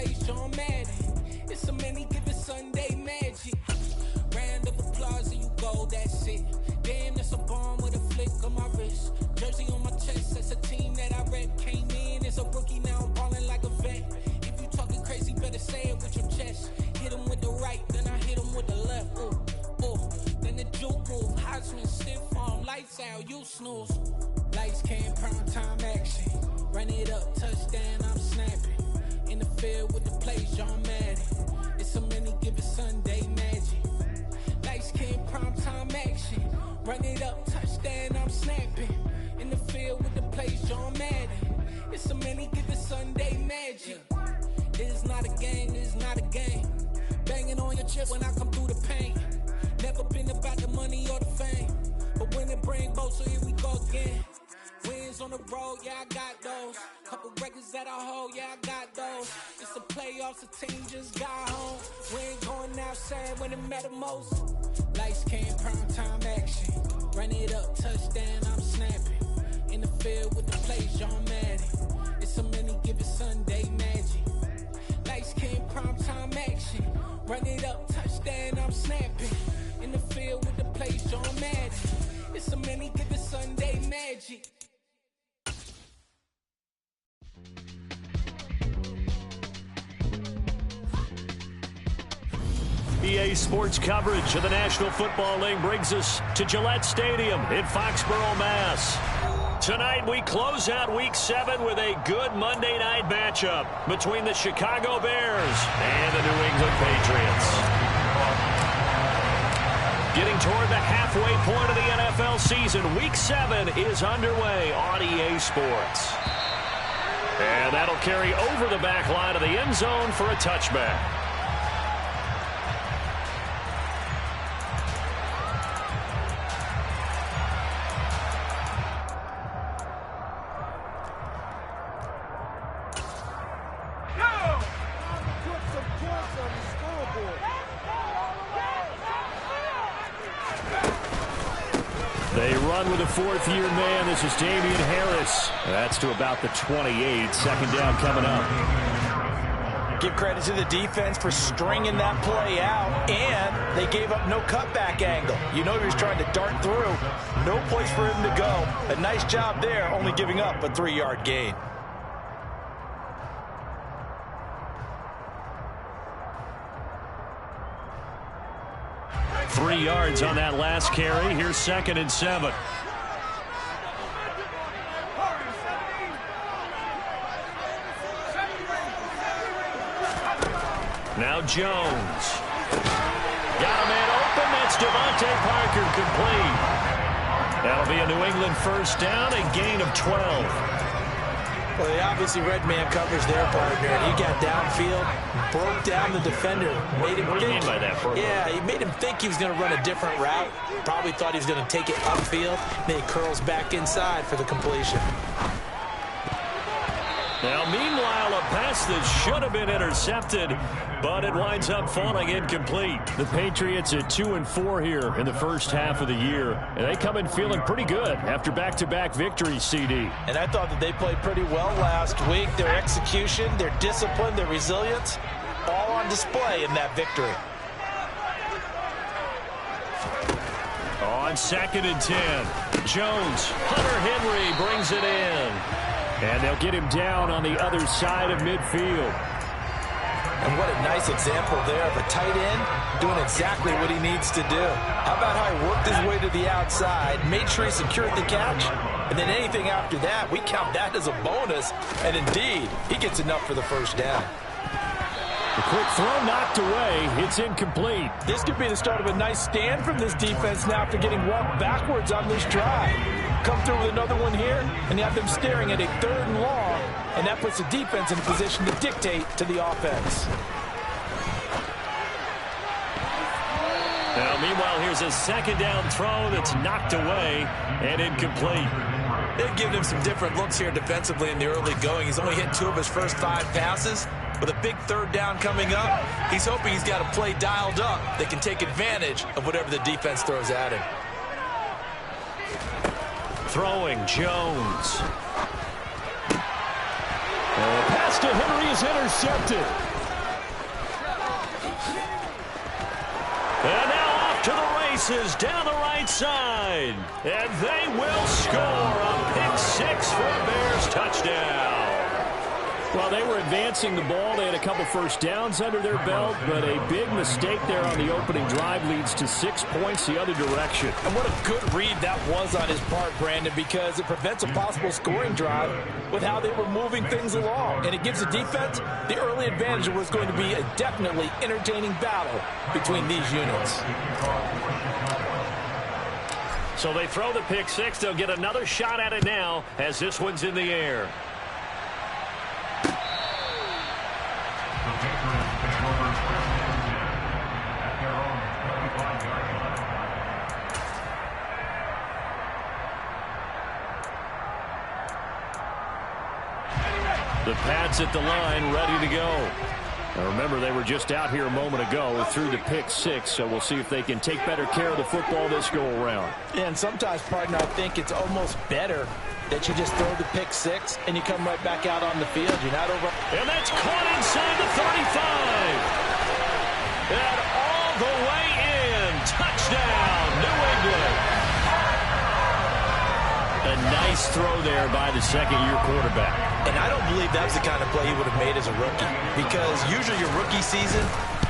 place, John Madden. It's a many given Sunday magic. Round of applause and you go, that's it. Damn, that's a bomb with a flick on my wrist. Jersey on my chest, that's a team that I rep. Came in as a rookie, now I'm ballin' like a vet. If you talking crazy, better say it with your chest. Hit him with the right, then I hit him with the left. Ooh, ooh. Then the juke move, Heisman, stiff arm, lights out, you snooze. Lights came, prime time action. Run it up, touchdown, I'm snapping. In the field with the plays, John Madden. It's a many given Sunday magic. Lights came, prime time action. Run it up, touchdown, I'm snapping. In the field with the plays, John Madden. It's a many given Sunday magic. This is not a game, this is not a game. Banging on your chest when I come through the paint. Never been about the money or the fame. But when it bring both, so here we go again. Wins on the road, yeah, I got those. Couple records that I hold, yeah, I got those. It's the playoffs, the team just got home. We ain't going outside when it matter most. Lights came, prime time action. Run it up, touchdown, I'm snapping. In the field with the plays, John Madden. It's a many given Sunday magic. Lights came, prime time action. Run it up, touchdown, I'm snapping. In the field with the plays, John Madden. It's a many given Sunday magic. EA Sports coverage of the National Football League brings us to Gillette Stadium in Foxborough, Mass. Tonight we close out Week 7 with a good Monday night matchup between the Chicago Bears and the New England Patriots. Getting toward the halfway point of the NFL season, Week 7 is underway on EA Sports. And that'll carry over the back line of the end zone for a touchback. They run with a fourth-year man. This is Damian Harris. That's to about the 28. Second down coming up. Give credit to the defense for stringing that play out, and they gave up no cutback angle. You know he was trying to dart through. No place for him to go. A nice job there, only giving up a 3-yard gain. Three yards on that last carry. Here's 2nd and 7. Now Jones. Got a man open. That's Devontae Parker complete. That'll be a New England first down, a gain of 12. Well, they obviously read man coverage their partner, and he got downfield, broke down the defender, made him think. Yeah, he made him think he was going to run a different route. Probably thought he was going to take it upfield. Then he curls back inside for the completion. Now, meanwhile, a pass that should have been intercepted, but it winds up falling incomplete. The Patriots at 2-4 here in the first half of the year, and they come in feeling pretty good after back-to-back victories, CD. And I thought that they played pretty well last week. Their execution, their discipline, their resilience, all on display in that victory. On 2nd and 10, Jones, Hunter Henry brings it in. And they'll get him down on the other side of midfield. And what a nice example there of a tight end doing exactly what he needs to do. How about how he worked his way to the outside, made sure he secured the catch, and then anything after that, we count that as a bonus. And indeed, he gets enough for the first down. The quick throw knocked away. It's incomplete. This could be the start of a nice stand from this defense now after getting walked backwards on this drive. Come through with another one here, and you have them staring at a 3rd and long, and that puts the defense in a position to dictate to the offense. Now, meanwhile, here's a 2nd down throw that's knocked away and incomplete. They've given him some different looks here defensively in the early going. He's only hit 2 of his first 5 passes. With a big 3rd down coming up, he's hoping he's got a play dialed up that can take advantage of whatever the defense throws at him. Throwing, Jones. The pass to Henry is intercepted. And now off to the races down the right side. And they will score a pick six for a Bears touchdown. Well, they were advancing the ball. They had a couple first downs under their belt, but a big mistake there on the opening drive leads to 6 points the other direction. And what a good read that was on his part, Brandon, because it prevents a possible scoring drive with how they were moving things along. And it gives the defense the early advantage of what's going to be a definitely entertaining battle between these units. So they throw the pick six. They'll get another shot at it now as this one's in the air. The Pats at the line, ready to go. Now remember, they were just out here a moment ago through the pick six, so we'll see if they can take better care of the football this go-around. Yeah, and sometimes, partner, I think it's almost better that you just throw the pick six and you come right back out on the field. You're not over. And that's caught inside the 35. And all the way in. Touchdown, New England. A nice throw there by the second-year quarterback. And I don't believe that was the kind of play he would have made as a rookie, because usually your rookie season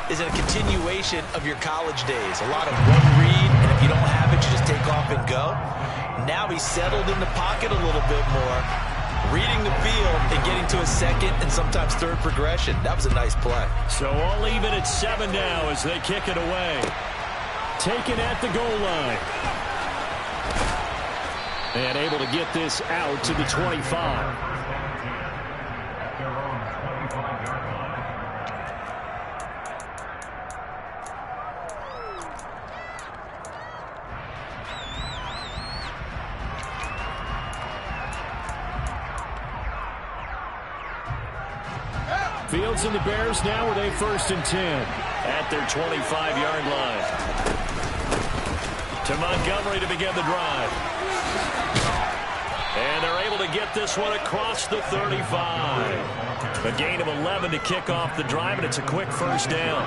is a continuation of your college days. A lot of one read, and if you don't have it, you just take off and go. Now he's settled in the pocket a little bit more, reading the field and getting to a second and sometimes third progression. That was a nice play. So all even at 7 now as they kick it away. Taken at the goal line. And able to get this out to the 25. Fields and the Bears now with a 1st and 10 at their 25-yard line. To Montgomery to begin the drive. And they're able to get this one across the 35. A gain of 11 to kick off the drive, and it's a quick 1st down.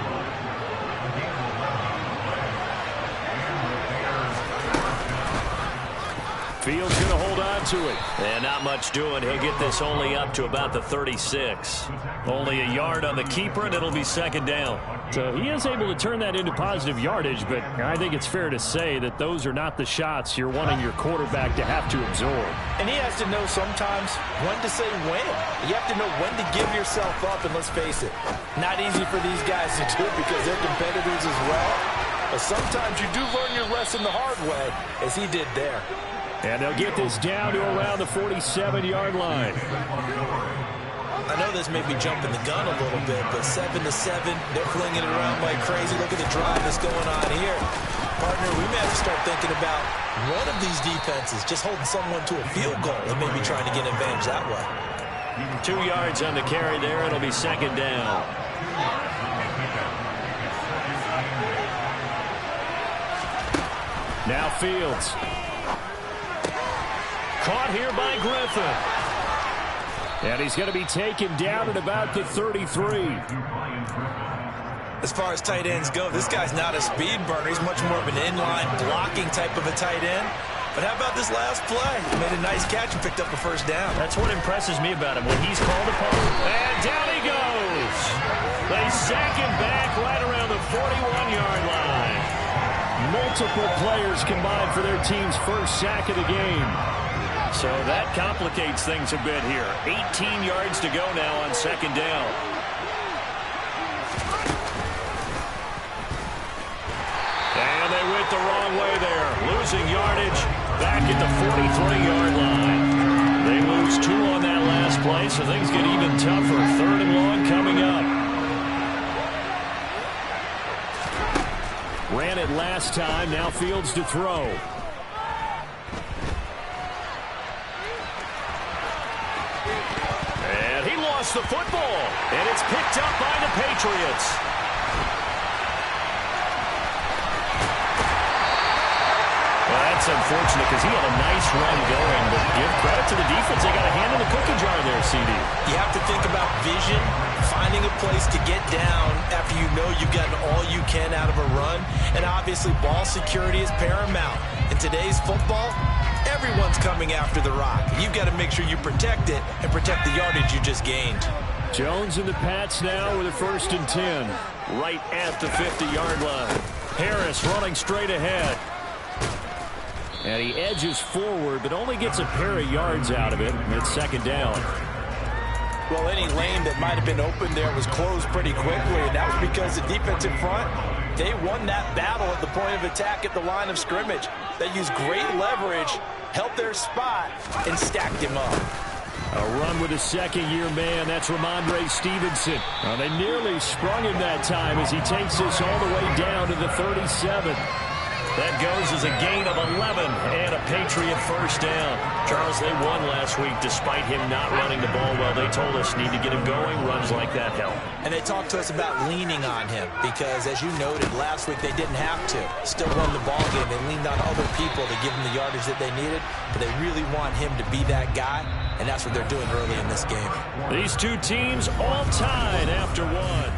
Fields going to hold on to it. And not much doing. He'll get this only up to about the 36. Only a yard on the keeper, and it'll be 2nd down. So he is able to turn that into positive yardage, but I think it's fair to say that those are not the shots you're wanting your quarterback to have to absorb. And he has to know sometimes when to say when. You have to know when to give yourself up, and let's face it, not easy for these guys to do because they're competitors as well. But sometimes you do learn your lesson the hard way, as he did there. And they'll get this down to around the 47-yard line. I know this may be jumping the gun a little bit, but 7-7, they're flinging it around like crazy. Look at the drive that's going on here. Partner, we may have to start thinking about one of these defenses just holding someone to a field goal and maybe trying to get advantage that way. 2 yards on the carry there. It'll be 2nd down. Now Fields. Caught here by Griffin. And he's going to be taken down at about the 33. As far as tight ends go, this guy's not a speed burner. He's much more of an inline blocking type of a tight end. But how about this last play? He made a nice catch and picked up a 1st down. That's what impresses me about him when he's called upon. And down he goes. They sack him back right around the 41-yard line. Multiple players combined for their team's 1st sack of the game. So that complicates things a bit here. 18 yards to go now on 2nd down. And they went the wrong way there. Losing yardage back at the 43-yard line. They lose 2 on that last play, so things get even tougher. 3rd and long coming up. Ran it last time. Now Fields to throw. The football, and it's picked up by the Patriots. Well, that's unfortunate because he had a nice run going, but give credit to the defense. They got a hand in the cookie jar there, CD. You have to think about vision, finding a a place to get down after you know you've gotten all you can out of a run. And obviously, ball security is paramount. In today's football, everyone's coming after the rock. You've got to make sure you protect it and protect the yardage you just gained. Jones and the Pats now with a 1st and 10. Right at the 50-yard line. Harris running straight ahead. And he edges forward, but only gets a pair of yards out of it. It's 2nd down. Well, any lane that might have been open there was closed pretty quickly, and that was because the defensive front, they won that battle at the point of attack at the line of scrimmage. They used great leverage, helped their spot, and stacked him up. A run with a 2nd-year man. That's Ramondre Stevenson. Well, they nearly sprung him that time as he takes this all the way down to the 37. That goes as a gain of 11 and a Patriot 1st down. Charles, they won last week despite him not running the ball well. They told us need to get him going. Runs like that help. And they talked to us about leaning on him because, as you noted, last week they didn't have to. Still won the ball game. They leaned on other people to give them the yardage that they needed, but they really want him to be that guy, and that's what they're doing early in this game. These two teams all tied after one.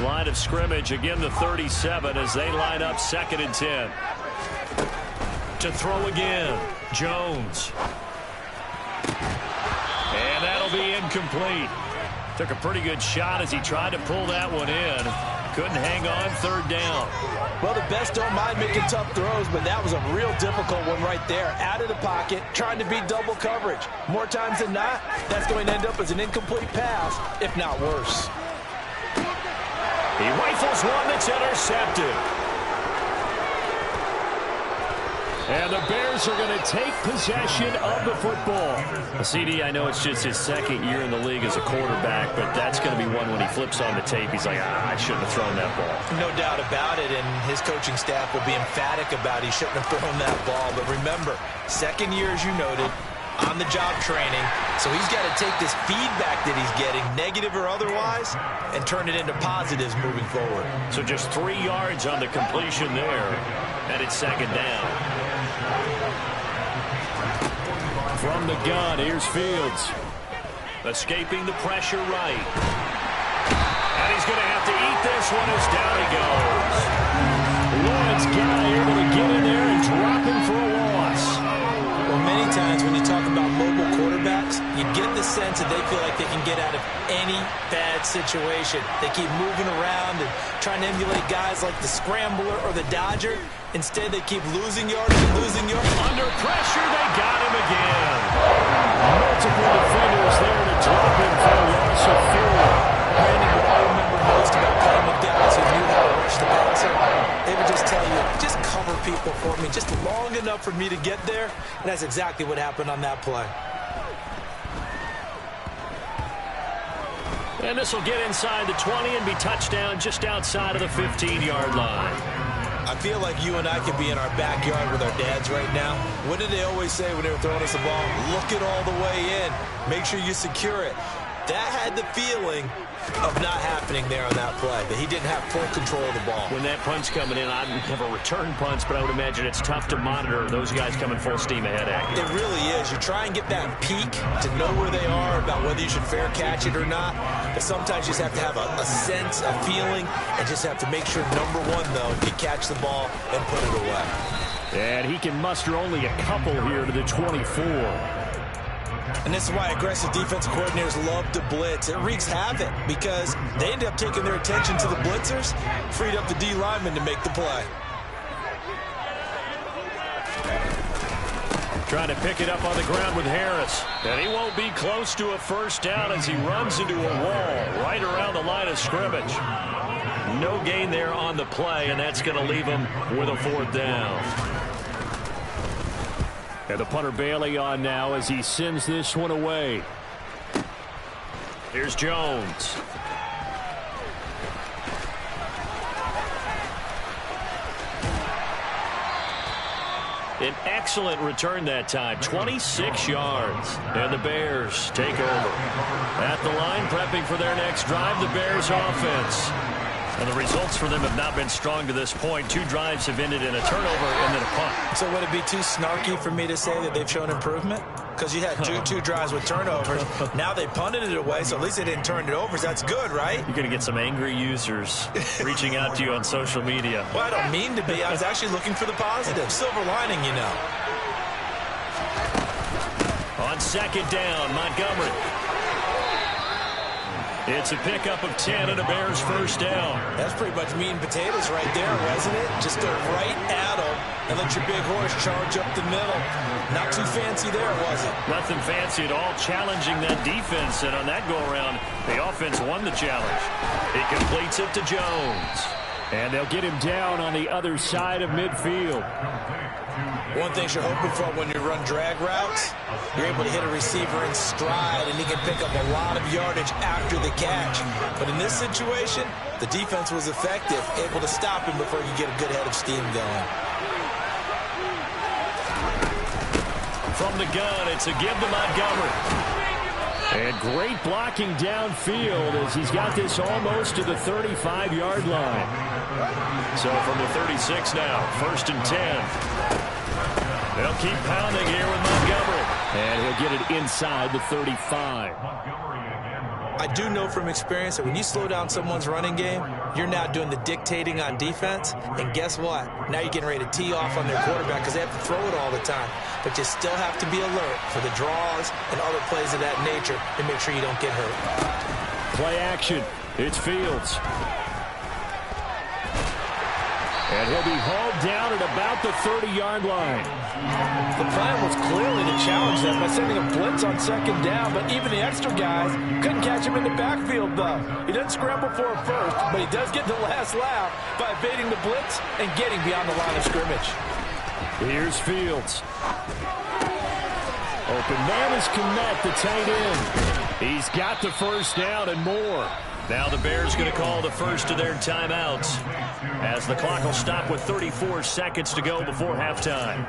Line of scrimmage, again the 37 as they line up 2nd and 10. To throw again, Jones. And that'll be incomplete. Took a pretty good shot as he tried to pull that one in. Couldn't hang on, 3rd down. Well, the best don't mind making tough throws, but that was a real difficult one right there. Out of the pocket, trying to beat double coverage. More times than not, that's going to end up as an incomplete pass, if not worse. He rifles one that's intercepted. And the Bears are going to take possession of the football. CD, I know it's just his 2nd year in the league as a quarterback, but that's going to be one when he flips on the tape. He's like, I shouldn't have thrown that ball. No doubt about it, and his coaching staff will be emphatic about he shouldn't have thrown that ball. But remember, 2nd year, as you noted, on-the-job training, so he's got to take this feedback that he's getting, negative or otherwise, and turn it into positives moving forward. So just 3 yards on the completion there, and it's 2nd down. From the gun, here's Fields. Escaping the pressure right. And he's going to have to eat this one as down he goes. Lawrence Guy able to get in there and drop him for a loss. Well, many times when you talk about mobile quarterbacks, you get the sense that they feel like they can get out of any bad situation. They keep moving around and trying to emulate guys like the Scrambler or the Dodger. Instead, they keep losing yards and losing yards. Under pressure, they got him again. Multiple defenders there to drop him for a loss of 4. Brandon, what I remember most about playing with guys who knew how to rush the passer, they would just tell you, just cover people for me, just long enough for me to get there. And that's exactly what happened on that play. And this will get inside the 20 and be touchdown just outside of the 15-yard line. I feel like you and I could be in our backyard with our dads right now. What did they always say when they were throwing us the ball? Look it all the way in. Make sure you secure it. That had the feeling of not happening there on that play, that he didn't have full control of the ball. When that punch coming in, I'd never return punts, but I would imagine it's tough to monitor those guys coming full steam ahead at you. It really is. You try and get that peek to know where they are, about whether you should fair catch it or not. But sometimes you just have to have a sense, a feeling, and just have to make sure, number one, though, you catch the ball and put it away. And he can muster only a couple here to the 24. And this is why aggressive defensive coordinators love to blitz. It wreaks havoc because they end up taking their attention to the blitzers, freed up the D lineman to make the play. Trying to pick it up on the ground with Harris. And he won't be close to a 1st down as he runs into a wall right around the line of scrimmage. No gain there on the play, and that's going to leave him with a 4th down. And the punter Bailey on now as he sends this one away. Here's Jones. An excellent return that time, 26 yards. And the Bears take over. At the line, prepping for their next drive, the Bears offense. And the results for them have not been strong to this point. 2 drives have ended in a turnover and then a punt. So would it be too snarky for me to say that they've shown improvement? Because you had two drives with turnovers. Now they punted it away, so at least they didn't turn it over. So that's good, right? You're going to get some angry users reaching out to you on social media. Well, I don't mean to be. I was actually looking for the positive. Silver lining, you know. On second down, Montgomery. It's a pickup of 10 and a Bears first down. That's pretty much meat and potatoes right there, wasn't it? Just go right at them and let your big horse charge up the middle. Not too fancy there, was it? Nothing fancy at all, challenging that defense. And on that go-around, the offense won the challenge. He completes it to Jones. And they'll get him down on the other side of midfield. One thing you're hoping for when you run drag routes, you're able to hit a receiver in stride, and he can pick up a lot of yardage after the catch. But in this situation, the defense was effective, able to stop him before he could get a good head of steam going. From the gun, it's a give to Montgomery. And great blocking downfield as he's got this almost to the 35-yard line. So from the 36 now, 1st and 10. They'll keep pounding here with Montgomery. And he'll get it inside the 35. I do know from experience that when you slow down someone's running game, you're now doing the dictating on defense. And guess what? Now you're getting ready to tee off on their quarterback because they have to throw it all the time. But you still have to be alert for the draws and other plays of that nature and make sure you don't get hurt. Play action. It's Fields. And he'll be hauled down at about the 30-yard line. The plan was clearly to challenge them by sending a blitz on second down, but even the extra guys couldn't catch him in the backfield, though. He doesn't scramble for a first, but he does get the last laugh by evading the blitz and getting beyond the line of scrimmage. Here's Fields. Open man is Kmet, the tight end. He's got the first down and more. Now the Bears going to call the first of their timeouts as the clock will stop with 34 seconds to go before halftime.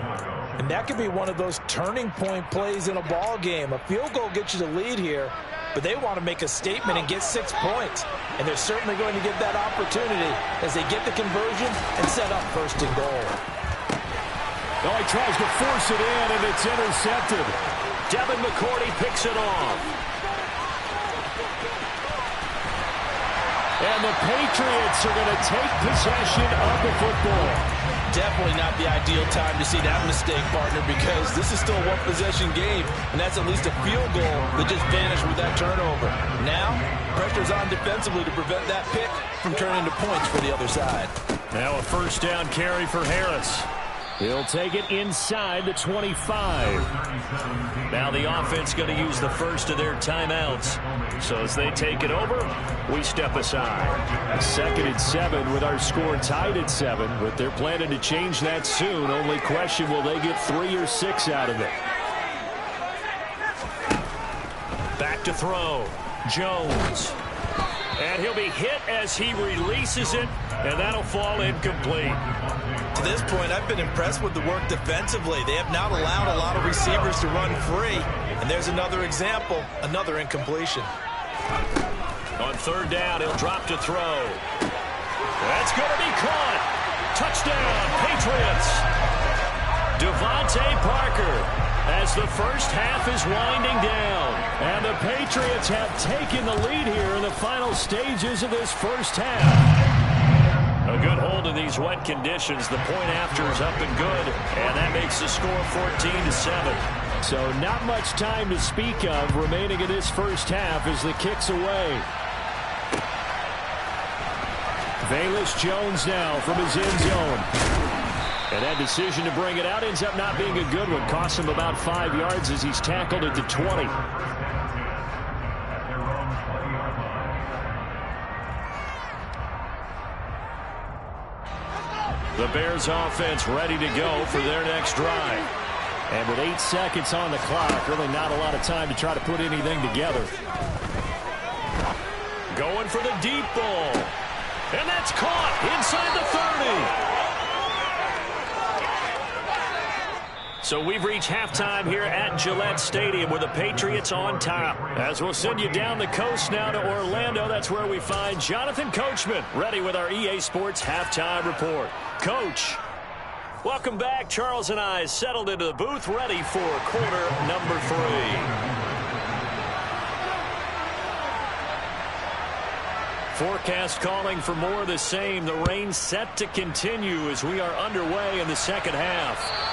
And that could be one of those turning point plays in a ball game. A field goal gets you the lead here, but they want to make a statement and get 6 points. And they're certainly going to get that opportunity as they get the conversion and set up 1st and goal. Oh, he tries to force it in, and it's intercepted. Devin McCourty picks it off. And the Patriots are going to take possession of the football. Definitely not the ideal time to see that mistake, partner, because this is still a one-possession game, and that's at least a field goal that just vanished with that turnover. Now, pressure's on defensively to prevent that pick from turning to points for the other side. Now a first down carry for Harris. He'll take it inside the 25. Now the offense going to use the first of their timeouts. So as they take it over, we step aside. 2nd and 7 with our score tied at 7. But they're planning to change that soon. Only question, will they get 3 or 6 out of it? Back to throw. Jones. And he'll be hit as he releases it. And that'll fall incomplete. To this point, I've been impressed with the work defensively. They have not allowed a lot of receivers to run free. And there's another example, another incompletion. On 3rd down, he'll drop to throw. That's going to be caught. Touchdown, Patriots. Devontae Parker as the first half is winding down. And the Patriots have taken the lead here in the final stages of this first half. A good hold in these wet conditions. The point after is up and good, and that makes the score 14-7. So not much time to speak of remaining in this first half as the kick's away. Velus Jones now from his end zone. And that decision to bring it out ends up not being a good one. Costs him about 5 yards as he's tackled at the 20. The Bears offense ready to go for their next drive. And with 8 seconds on the clock, really not a lot of time to try to put anything together. Going for the deep ball. And that's caught inside the 30. So we've reached halftime here at Gillette Stadium with the Patriots on top. As we'll send you down the coast now to Orlando, that's where we find Jonathan Coachman ready with our EA Sports Halftime Report. Coach, welcome back. Charles and I settled into the booth ready for quarter number 3. Forecast calling for more of the same. The rain set to continue as we are underway in the second half.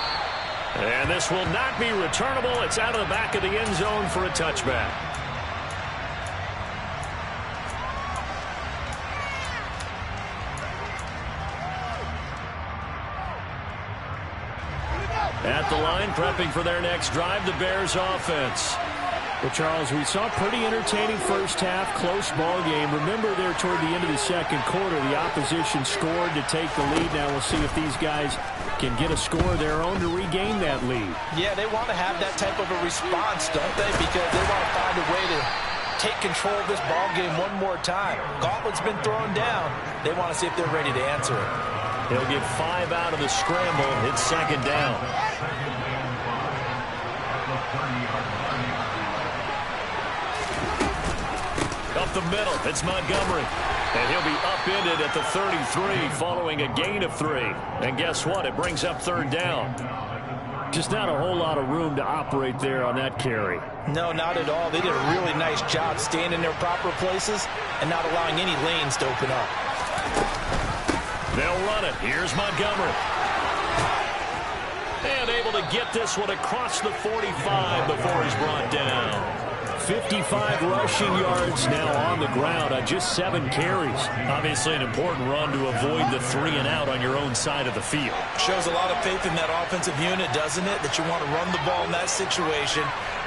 And this will not be returnable. It's out of the back of the end zone for a touchback. At the line, prepping for their next drive, the Bears offense. Well, Charles, we saw a pretty entertaining first half, close ball game. Remember there toward the end of the second quarter, the opposition scored to take the lead. Now we'll see if these guys can get a score of their own to regain that lead. Yeah, they want to have that type of a response, don't they? Because they want to find a way to take control of this ball game one more time. Gauntlet's been thrown down. They want to see if they're ready to answer it. They'll get 5 out of the scramble. It's second down. Up the middle, it's Montgomery. And he'll be upended at the 33 following a gain of 3. And guess what? It brings up third down. Just not a whole lot of room to operate there on that carry. No, not at all. They did a really nice job staying in their proper places and not allowing any lanes to open up. They'll run it. Here's Montgomery. And able to get this one across the 45 before he's brought down. 55 rushing yards now on the ground on just 7 carries. Obviously an important run to avoid the 3 and out on your own side of the field. Shows a lot of faith in that offensive unit, doesn't it? That you want to run the ball in that situation.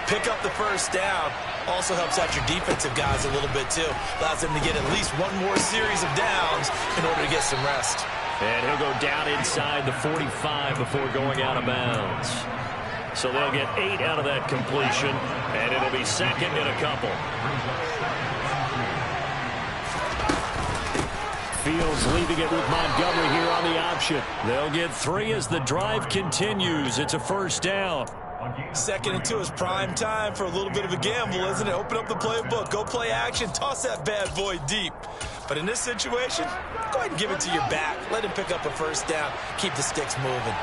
Pick up the first down. Also helps out your defensive guys a little bit too. Allows them to get at least one more series of downs in order to get some rest. And he'll go down inside the 45 before going out of bounds. So they'll get 8 out of that completion, and it'll be second and a couple. Fields leaving it with Montgomery here on the option. They'll get 3 as the drive continues. It's a first down. 2nd and 2 is prime time for a little bit of a gamble, isn't it? Open up the playbook, go play action, toss that bad boy deep. But in this situation, go ahead and give it to your back. Let him pick up a first down. Keep the sticks moving.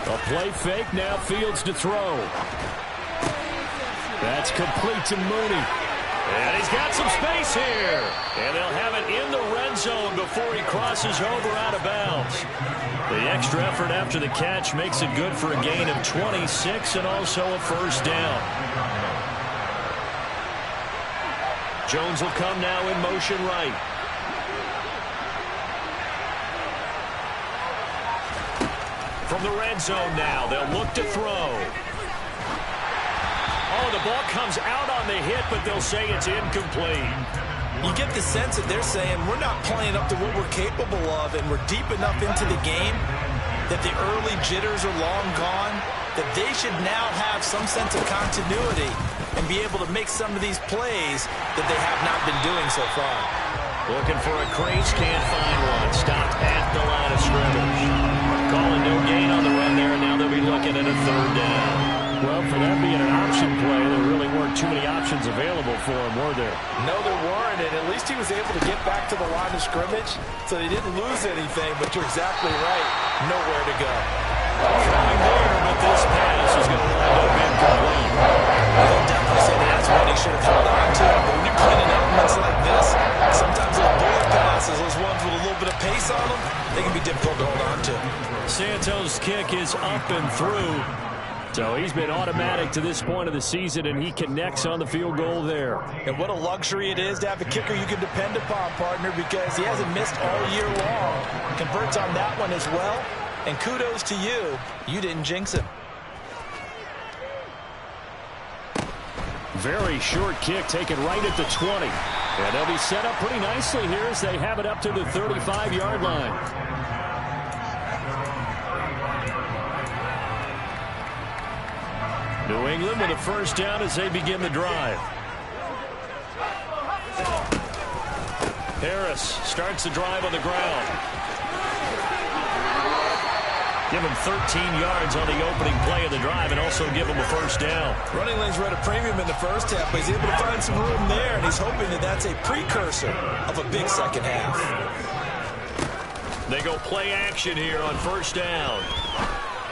A play fake, now Fields to throw. That's complete to Mooney. And he's got some space here. And they'll have it in the red zone before he crosses over out of bounds. The extra effort after the catch makes it good for a gain of 26 and also a first down. Jones will come now in motion right. From the red zone now, they'll look to throw. Oh, the ball comes out on the hit, but they'll say it's incomplete. You get the sense that they're saying we're not playing up to what we're capable of, and we're deep enough into the game that the early jitters are long gone, that they should now have some sense of continuity and be able to make some of these plays that they have not been doing so far. Looking for a crease, can't find one. Stopped at the line of scrimmage. Calling no gain on the run there, and now they'll be looking at a third down. Well, for that being an option play, there really weren't too many options available for him, were there? No, there weren't, and at least he was able to get back to the line of scrimmage, so they didn't lose anything, but you're exactly right. Nowhere to go. Trying there, but this pass is going to wind up incomplete. I'll definitely say that's what he should have held on to, but when you're playing in elements like this, sometimes those bullet passes, those ones with a little bit of pace on them, they can be difficult to hold on to. Santos' kick is up and through. So he's been automatic to this point of the season, and he connects on the field goal there. And what a luxury it is to have a kicker you can depend upon, partner, because he hasn't missed all year long. Converts on that one as well, and kudos to you. You didn't jinx him. Very short kick taken right at the 20. And they'll be set up pretty nicely here as they have it up to the 35-yard line. New England with a first down as they begin the drive. Harris starts the drive on the ground. Give him 13 yards on the opening play of the drive and also give him a first down. Running lanes were at a premium in the first half, but he's able to find some room there, and he's hoping that that's a precursor of a big second half. They go play action here on first down.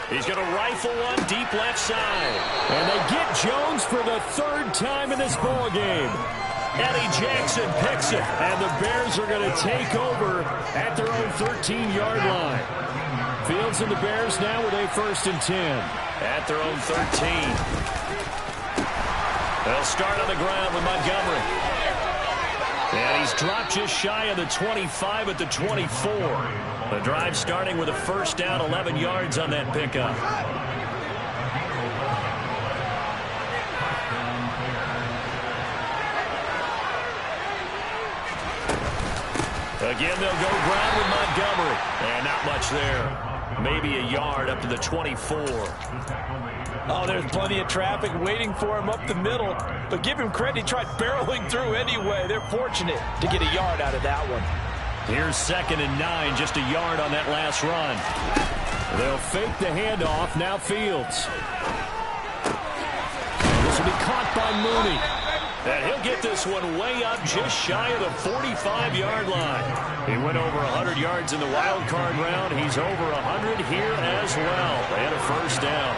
He's going to rifle one deep left side. And they get Jones for the third time in this ball game. Eddie Jackson picks it. And the Bears are going to take over at their own 13-yard line. Fields and the Bears now with a 1st and 10. At their own 13. They'll start on the ground with Montgomery. And he's dropped just shy of the 25 at the 24. The drive starting with a first down, 11 yards on that pickup. Again, they'll go ground with Montgomery. And not much there. Maybe a yard up to the 24. Oh, there's plenty of traffic waiting for him up the middle. But give him credit, he tried barreling through anyway. They're fortunate to get a yard out of that one. Here's 2nd and 9, just a yard on that last run. They'll fake the handoff, now Fields. This will be caught by Mooney. And he'll get this one way up just shy of the 45-yard line. He went over 100 yards in the wild card round. He's over 100 here as well. And a first down.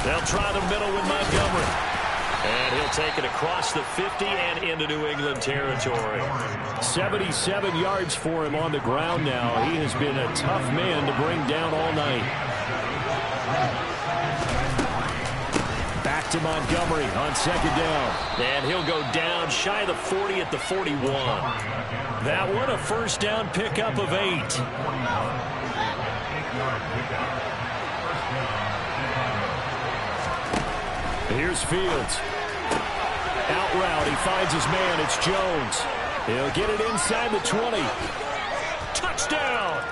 They'll try the middle with Montgomery. And he'll take it across the 50 and into New England territory. 77 yards for him on the ground now. He has been a tough man to bring down all night. Back to Montgomery on 2nd down. And he'll go down shy of the 40 at the 41. That one a first down pickup of 8. Here's Fields. Out route, he finds his man. It's Jones. He'll get it inside the 20. Touchdown!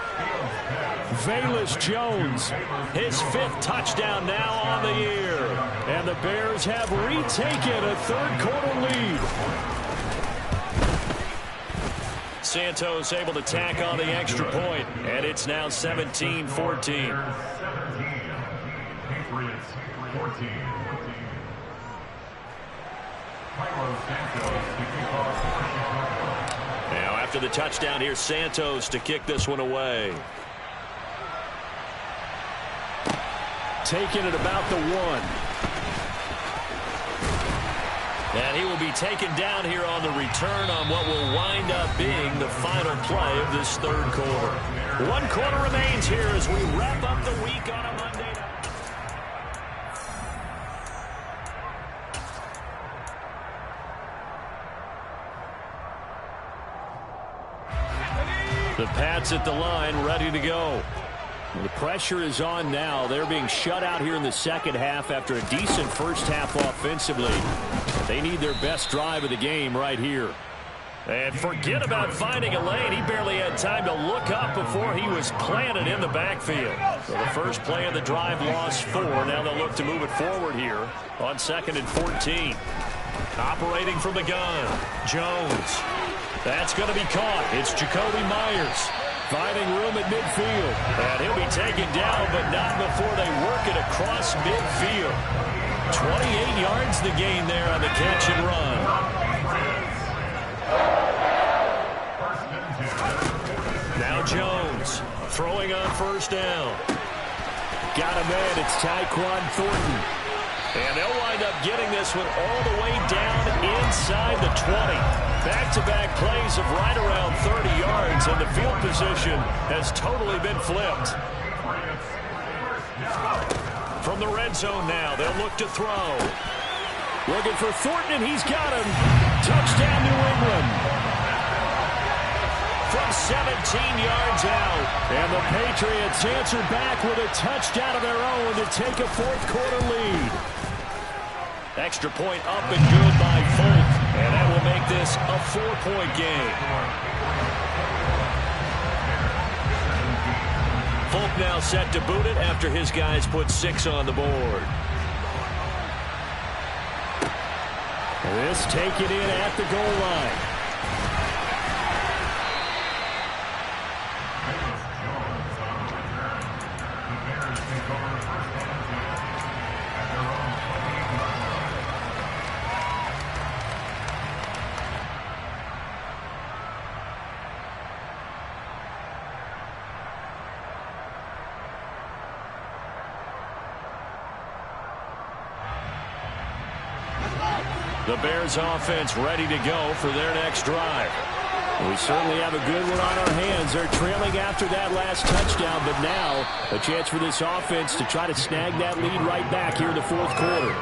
Velus Jones, his 5th touchdown now on the year. And the Bears have retaken a third-quarter lead. Santos able to tack on the extra point, and it's now 17-14. Now after the touchdown, here's Santos to kick this one away. Taking it about the 1. And he will be taken down here on the return on what will wind up being the final play of this third quarter. 1 quarter remains here as we wrap up the week on a Monday night. The Pats at the line, ready to go. The pressure is on now. They're being shut out here in the second half after a decent first half offensively. They need their best drive of the game right here. And forget about finding a lane. He barely had time to look up before he was planted in the backfield. So the first play of the drive lost 4. Now they'll look to move it forward here on 2nd and 14. Operating from the gun, Jones. That's going to be caught. It's Jacoby Myers. Finding room at midfield. And he'll be taken down, but not before they work it across midfield. 28 yards the gain there on the catch and run. Now Jones throwing on first down. Got a man. It's Tyquan Thornton. And they'll wind up getting this one all the way down inside the 20. Back-to-back plays of right around 30 yards, and the field position has totally been flipped. From the red zone now, they'll look to throw. Looking for Thornton, and he's got him. Touchdown, New England. From 17 yards out. And the Patriots answer back with a touchdown of their own to take a fourth-quarter lead. Extra point up and good by Folk. And that will make this a 4-point game. Folk now set to boot it after his guys put 6 on the board. This taken in at the goal line. The Bears offense ready to go for their next drive. We certainly have a good one on our hands. They're trailing after that last touchdown, but now a chance for this offense to try to snag that lead right back here in the fourth quarter.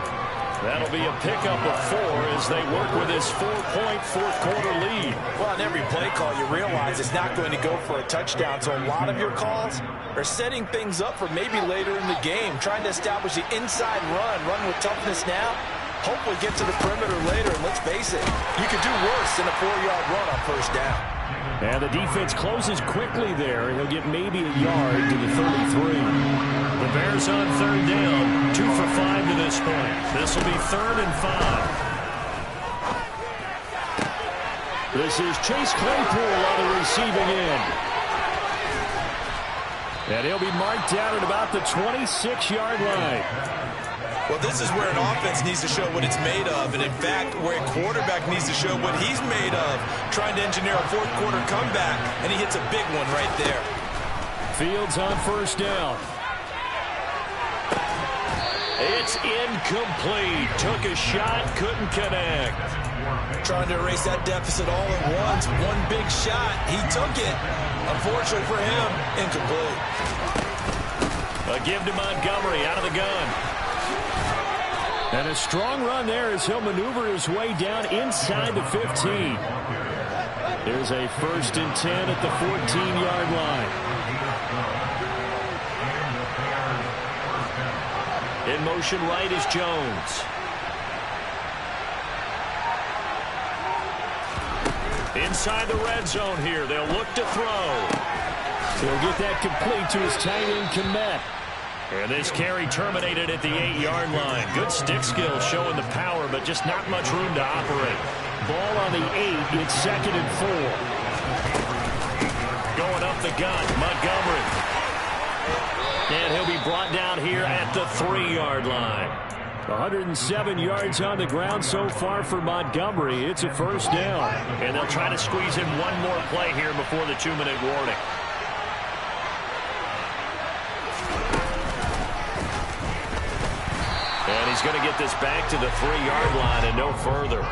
That'll be a pickup of 4 as they work with this 4-point fourth-quarter lead. Well, on every play call, you realize it's not going to go for a touchdown, so a lot of your calls are setting things up for maybe later in the game, trying to establish the inside run with toughness now, hopefully get to the perimeter later, and let's face it, you could do worse than a 4-yard run on first down. And the defense closes quickly there, and he'll get maybe a yard to the 33. The Bears on third down, 2 for 5 to this point. This will be 3rd and 5. This is Chase Claypool on the receiving end. And he'll be marked down at about the 26-yard line. Well, this is where an offense needs to show what it's made of, and in fact, where a quarterback needs to show what he's made of, trying to engineer a fourth-quarter comeback, and he hits a big one right there. Fields on first down. It's incomplete. Took a shot, couldn't connect. Trying to erase that deficit all at once. One big shot. He took it. Unfortunately for him, incomplete. A give to Montgomery out of the gun. And a strong run there as he'll maneuver his way down inside the 15. There's a 1st and 10 at the 14-yard line. In motion right is Jones. Inside the red zone here. They'll look to throw. He'll get that complete to his tight end, Kmet. And this carry terminated at the 8-yard line. Good stick skills showing the power, but just not much room to operate. Ball on the 8. It's 2nd and 4. Going up the gun, Montgomery. And he'll be brought down here at the 3-yard line. 107 yards on the ground so far for Montgomery. It's a first down. And they'll try to squeeze in one more play here before the 2-minute warning. And he's going to get this back to the 3-yard line and no further.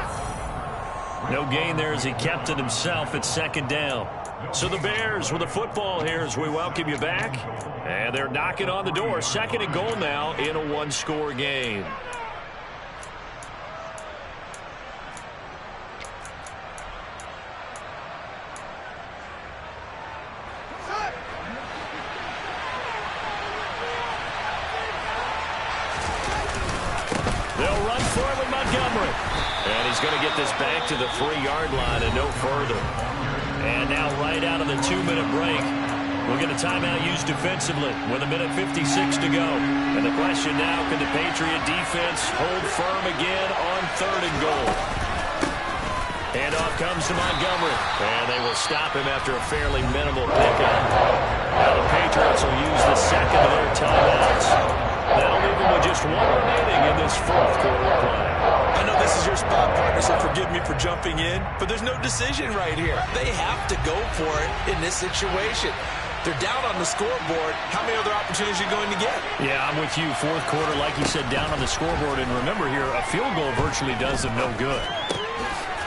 No gain there as he kept it himself at 2nd down. So the Bears with the football here as we welcome you back. And they're knocking on the door. 2nd and goal now in a 1-score game. They'll run for it with Montgomery. And he's going to get this back to the 3-yard line and no further. And now right out of the 2-minute break, we'll get a timeout used defensively with 1:56 to go. And the question now, can the Patriot defense hold firm again on 3rd and goal? And off comes to Montgomery. And they will stop him after a fairly minimal pickup. Now the Patriots will use the 2nd of their timeouts. That'll leave them with just 1 remaining in this fourth-quarter play. I know this is your spot, partner, so forgive me for jumping in, but there's no decision right here. They have to go for it in this situation. They're down on the scoreboard. How many other opportunities are you going to get? Yeah, I'm with you. Fourth quarter, like you said, down on the scoreboard. And remember here, a field goal virtually does them no good.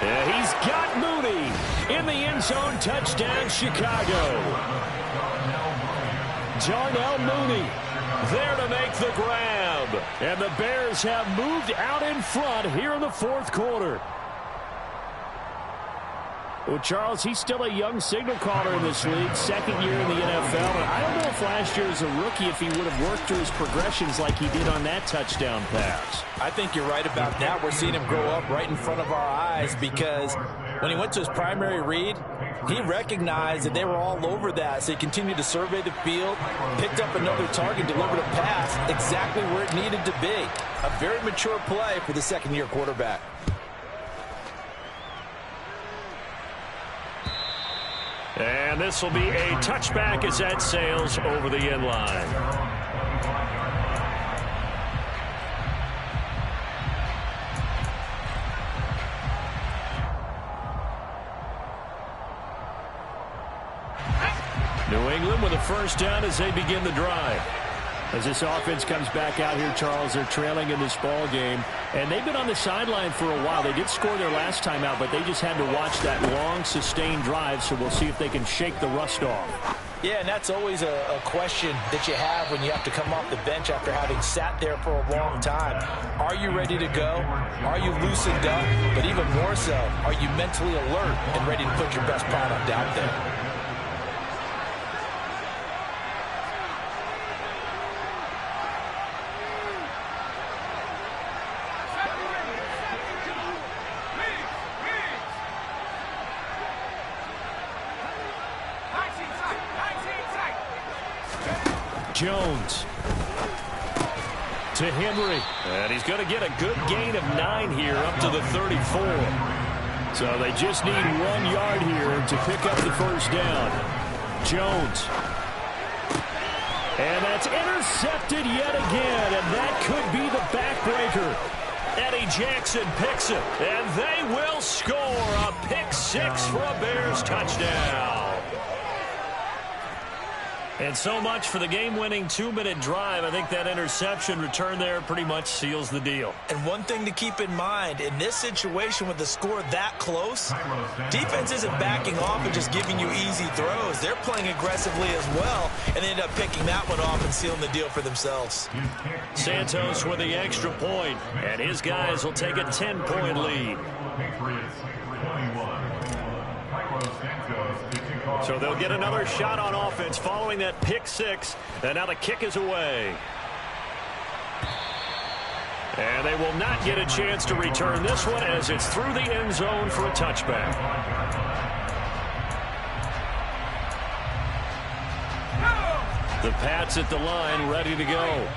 Yeah, he's got Mooney in the end zone. Touchdown, Chicago. Darnell Mooney there to make the grab. And the Bears have moved out in front here in the fourth quarter. Well, Charles, he's still a young signal caller in this league, 2nd year in the NFL. And I don't know if last year as a rookie if he would have worked through his progressions like he did on that touchdown pass. I think you're right about that. We're seeing him grow up right in front of our eyes because when he went to his primary read, he recognized that they were all over that. So he continued to survey the field, picked up another target, delivered a pass exactly where it needed to be. A very mature play for the 2nd-year quarterback. And this will be a touchback as that sails over the end line. New England with a first down as they begin the drive. As this offense comes back out here, Charles, they're trailing in this ball game. And they've been on the sideline for a while. They did score their last time out, but they just had to watch that long, sustained drive, so we'll see if they can shake the rust off. Yeah, and that's always a question that you have when you have to come off the bench after having sat there for a long time. Are you ready to go? Are you loosened up? But even more so, are you mentally alert and ready to put your best product out there? Jones to Henry, and he's going to get a good gain of 9 here up to the 34. So they just need 1 yard here to pick up the first down. Jones, and that's intercepted yet again, and that could be the backbreaker. Eddie Jackson picks it, and they will score a pick 6 for a Bears touchdown. And so much for the game-winning 2-minute drive. I think that interception return there pretty much seals the deal. And one thing to keep in mind, in this situation with the score that close, defense isn't backing off and just giving you easy throws. They're playing aggressively as well, and they end up picking that one off and sealing the deal for themselves. Santos with the extra point, and his guys will take a 10-point lead. So they'll get another shot on offense following that pick 6, and now the kick is away. And they will not get a chance to return this one as it's through the end zone for a touchback. The Pats at the line ready to go.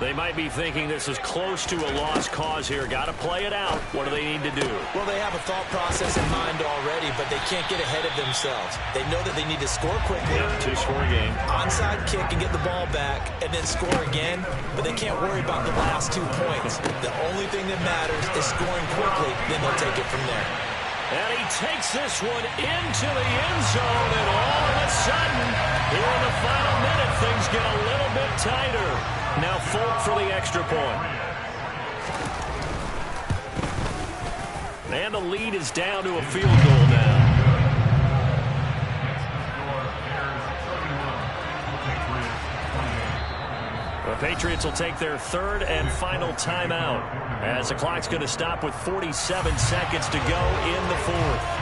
They might be thinking this is close to a lost cause here. Got to play it out. What do they need to do? Well, they have a thought process in mind already, but they can't get ahead of themselves. They know that they need to score quickly. To score a game. Onside kick and get the ball back and then score again, but they can't worry about the last 2 points. The only thing that matters is scoring quickly, then they'll take it from there. And he takes this one into the end zone, and all of a sudden, here in the final minute, things get a little bit tighter. Now Folk for the extra point. And the lead is down to a field goal now. The Patriots will take their 3rd and final timeout as the clock's going to stop with 47 seconds to go in the 4th.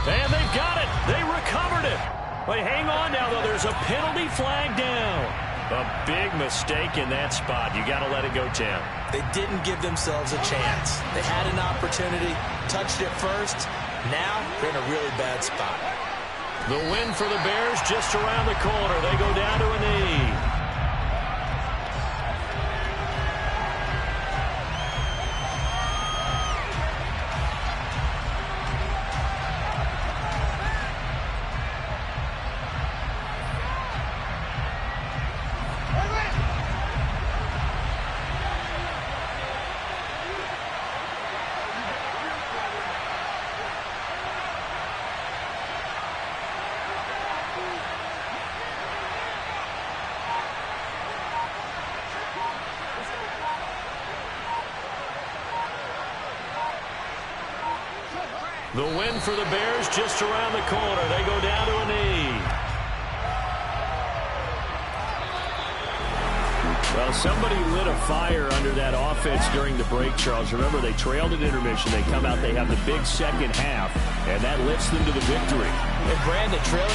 And they've got it. They recovered it. But hang on now, though. There's a penalty flag down. A big mistake in that spot. You got to let it go, Tim. They didn't give themselves a chance. They had an opportunity, touched it first. Now they're in a really bad spot. The win for the Bears just around the corner. They go down to a knee. The win for the Bears just around the corner. They go down to a knee. Well, somebody lit a fire under that offense during the break, Charles. Remember, they trailed at intermission. They come out, they have the big second half, and that lifts them to the victory. And Brandon, trailing